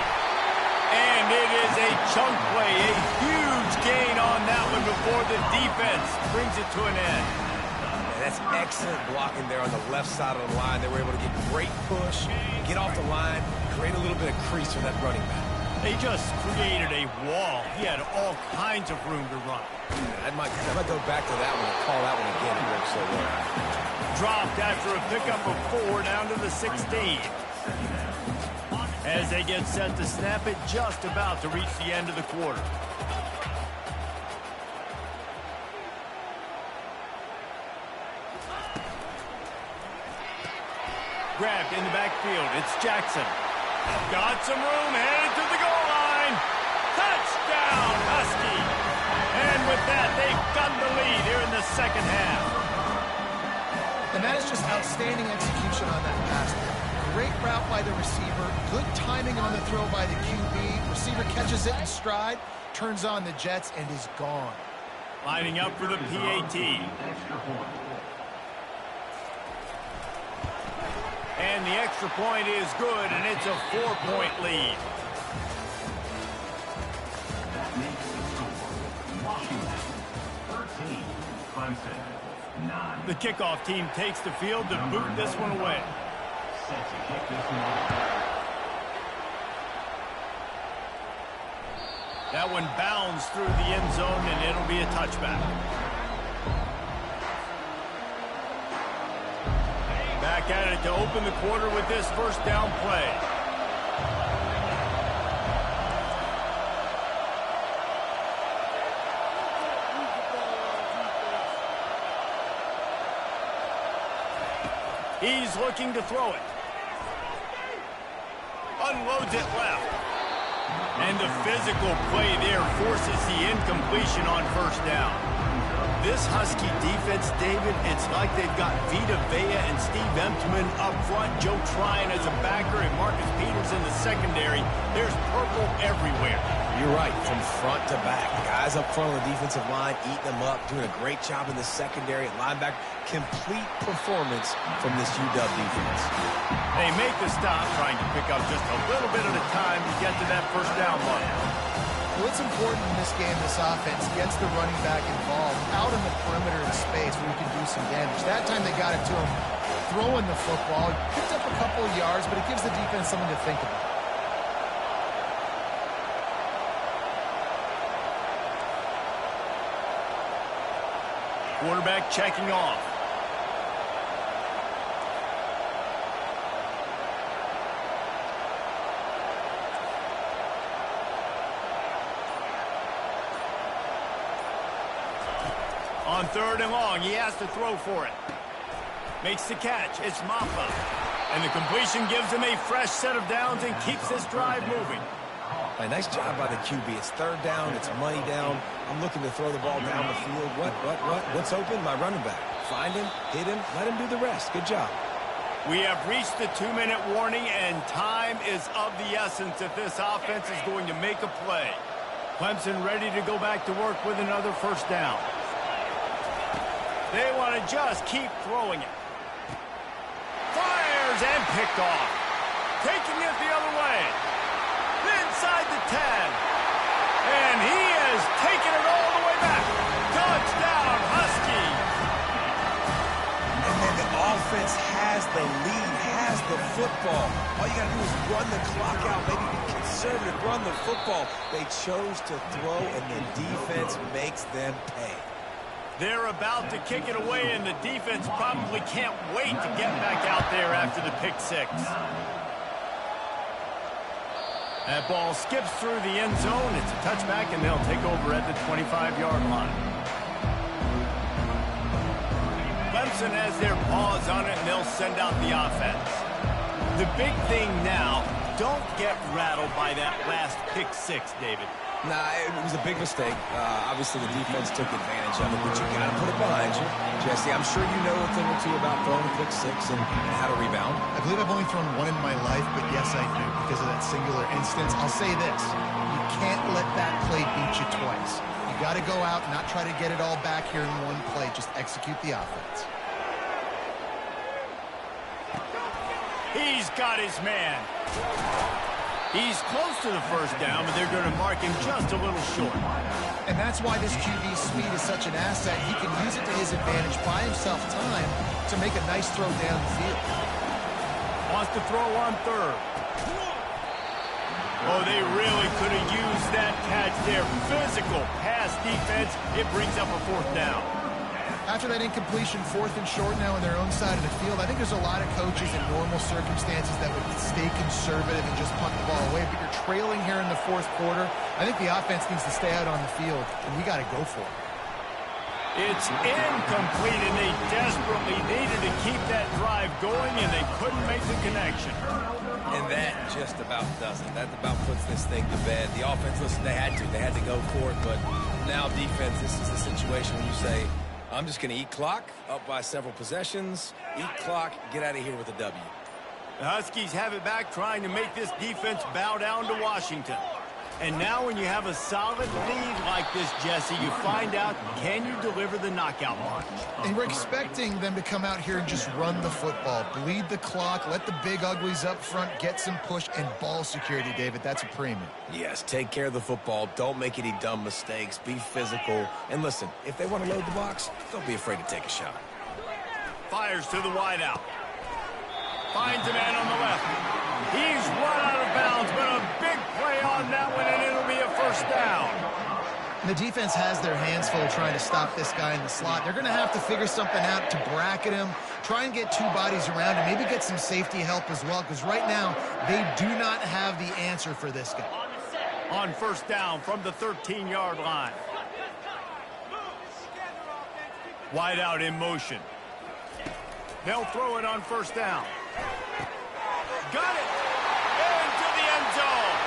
And it is a chunk play. A huge gain on that one before the defense brings it to an end. And that's excellent blocking there on the left side of the line. They were able to get great push, get off the line, create a little bit of crease for that running back. They just created a wall. He had all kinds of room to run. I might go back to that one and call that one again. It worked so well. Dropped after a pickup of 4 down to the 16. As they get set to snap it, just about to reach the end of the quarter. Grabbed in the backfield. It's Jackson. Got some room, headed to the goal line. Touchdown, Husky. And with that, they've got the lead here in the second half. And that is just outstanding execution on that pass there. Great route by the receiver. Good timing on the throw by the QB. Receiver catches it in stride, turns on the Jets, and is gone. Lining up for the PAT. And the extra point is good, and it's a 4-point lead. That makes the score Washington 13, Clemson 9. The kickoff team takes the field to boot this one away. Set to kick this one off. That one bounds through the end zone, and it'll be a touchback. Back at it to open the quarter with this first down play. He's looking to throw it. Unloads it left. And the physical play there forces the incompletion on first down. This Husky defense, David, it's like they've got Vita Vea and Steve Emtman up front, Joe Tryon as a backer, and Marcus Peters in the secondary. There's purple everywhere. You're right, from front to back. Guys up front on the defensive line, eating them up, doing a great job in the secondary at linebacker. Complete performance from this UW defense. They make the stop, trying to pick up just a little bit at a time to get to that first down line. What's important in this game, this offense gets the running back involved out in the perimeter of space where he can do some damage. That time they got it to him throwing the football. Picked up a couple of yards, but it gives the defense something to think about. Quarterback checking off. On third and long, he has to throw for it. Makes the catch. It's Maffa. And the completion gives him a fresh set of downs and keeps this drive moving. A nice job by the QB. It's third down. It's money down. I'm looking to throw the ball down the field. What's open? My running back. Find him, hit him, let him do the rest. Good job. We have reached the 2-minute warning, and time is of the essence if this offense is going to make a play. Clemson ready to go back to work with another first down. They want to just keep throwing it. Fires and picked off. Taking it the other way. Inside the 10. And he has taken it all the way back. Touchdown, Huskies. And then the offense has the lead, has the football. All you got to do is run the clock out, maybe be conservative, run the football. They chose to throw, and the defense makes them pay. They're about to kick it away, and the defense probably can't wait to get back out there after the pick six. That ball skips through the end zone. It's a touchback, and they'll take over at the 25-yard line. Clemson has their paws on it, and they'll send out the offense. The big thing now, don't get rattled by that last pick six, David. Nah, it was a big mistake. Obviously, the defense took advantage of it, but you got to put it behind you. Jesse, I'm sure you know a thing or two about throwing a pick six and how to rebound. I believe I've only thrown one in my life, but yes, I do because of that singular instance. I'll say this. You can't let that play beat you twice. You got to go out and not try to get it all back here in one play. Just execute the offense. He's got his man. He's close to the first down, but they're going to mark him just a little short. And that's why this QB's speed is such an asset. He can use it to his advantage, buy himself time to make a nice throw down the field. Wants to throw on third. Oh, they really could have used that catch there. Physical pass defense. It brings up a fourth down. After that incompletion, 4th and short now on their own side of the field, I think there's a lot of coaches in normal circumstances that would stay conservative and just punt the ball away. But you're trailing here in the 4th quarter. I think the offense needs to stay out on the field, and we got to go for it. It's incomplete, and they desperately needed to keep that drive going, and they couldn't make the connection. And that just about does it. That about puts this thing to bed. The offense, listen, they had to go for it, but now defense, this is the situation when you say, I'm just going to eat clock, up by several possessions, eat clock, get out of here with a W. The Huskies have it back, trying to make this defense bow down to Washington. And now when you have a solid lead like this, Jesse, you find out, can you deliver the knockout punch? And we're expecting them to come out here and just run the football, bleed the clock, let the big uglies up front, get some push, and ball security, David. That's a premium. Yes, take care of the football. Don't make any dumb mistakes. Be physical. And listen, if they want to load the box, don't be afraid to take a shot. Fires to the wideout. Finds a man on the left. He's run out of bounds, but a big play on that one, and it'll be a first down. And the defense has their hands full trying to stop this guy in the slot. They're going to have to figure something out to bracket him, try and get two bodies around him, maybe get some safety help as well, because right now they do not have the answer for this guy. On first down from the 13-yard line. Wide out in motion. They'll throw it on first down. Got it.